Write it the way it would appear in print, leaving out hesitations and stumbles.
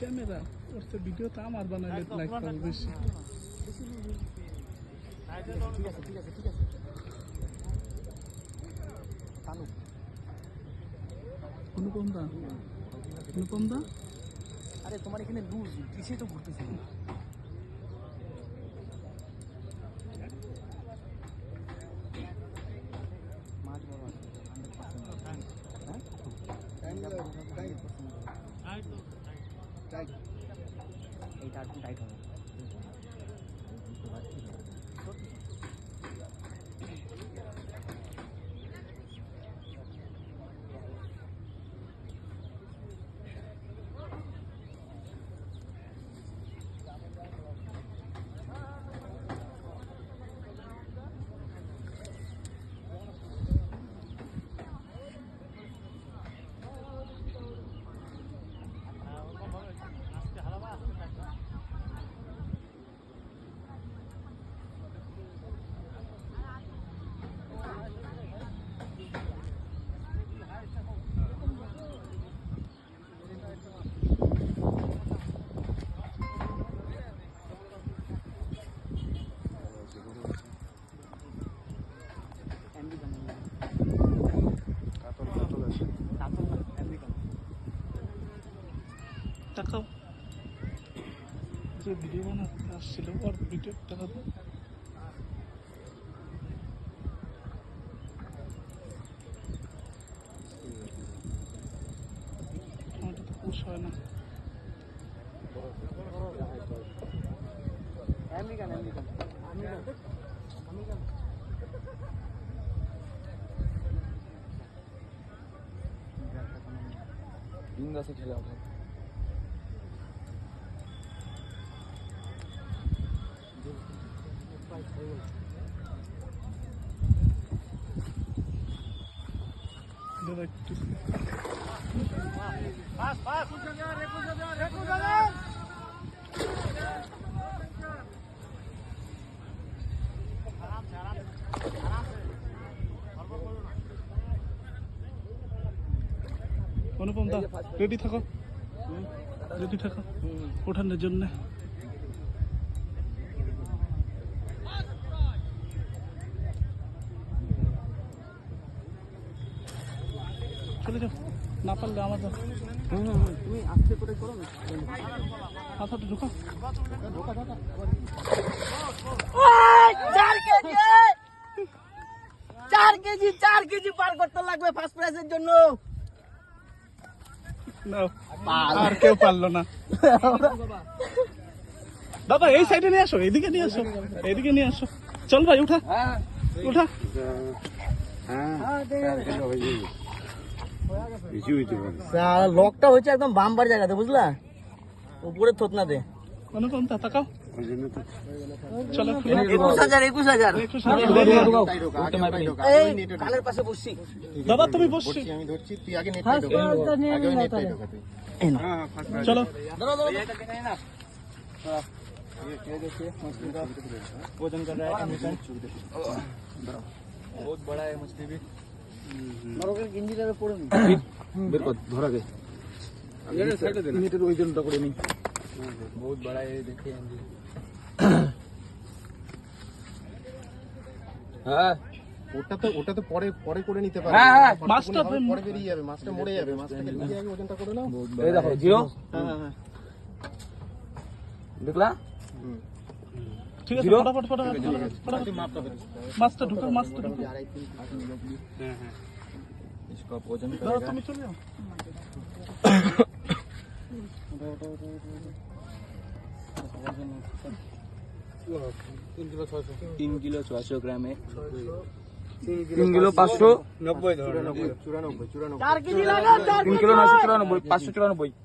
Camera ওর তো video তো আমার বানাইলে লাইক করবে বেশি। ঠিক আছে ঠিক আছে ঠিক আছে অনুপম দা, অনুপম দা, আরে তোমার এখানে লুজ কিসে তো ঘুরতেছে মাছ বড় আছে 100%। এইটা একটু টাইট হবে। টাকাও যে ভিডিও বানাতে আসছিল ওর ভিডিও টাকা দাও। আমারটা তো পুষ হয় না। से खेला उठा অনুপম দা রেডি থাকো, রেডি থাকো ওঠানোর জন্য। চলে যাও, না পারলে আমার যাও। তুমি আস্তে করে করো না, মাথাটা ঢুকা। 4 কেজি পার করতে লাগবে ফার্স্ট প্রাইজের জন্য। আর কেউ পারলো না। দাদা এই সাইডে নিয়ে আসো, এদিকে নিয়ে আসো, এদিকে নিয়ে আসো। চল ভাই উঠা, উঠা। লকটা হচ্ছে একদম বাম্পার জায়গাতে, বুঝলা, উপরে থতনাতে। অনুপম দা তাকাও। চলো 21,000 কালের পাশে বসছি। দাদা তুমি বসছি, আমি ধরছি, তুই আগে নেট চলো। वजन कर रहा है बहुत बड़ा है मछली भी। गिंजी लगे पड़े বের কর, ধরা গে নেটের ওই জন্যটা করে নি। बहुत बड़ा है, देखिए হ্যাঁ ওটা তো পরে পরে করে নিতে পারবে। মাছটা পরে বেরিয়ে যাবে, মাছটা মরে যাবে, মাছটাকে ঢুকিয়ে আগে ওজনটা করে নাও। এই দেখো জিও। দেখলা ঠিক আছে, ফটাফট ফটাফট মাছটা ঢুকা, মাছটা ঢুকা। इसका वजन দাদা তুমি চলে যাও। 3 किलो 600 ग्राम है। 3 किलो 590 94 94 4 केजी लगा 3 किलो 994 594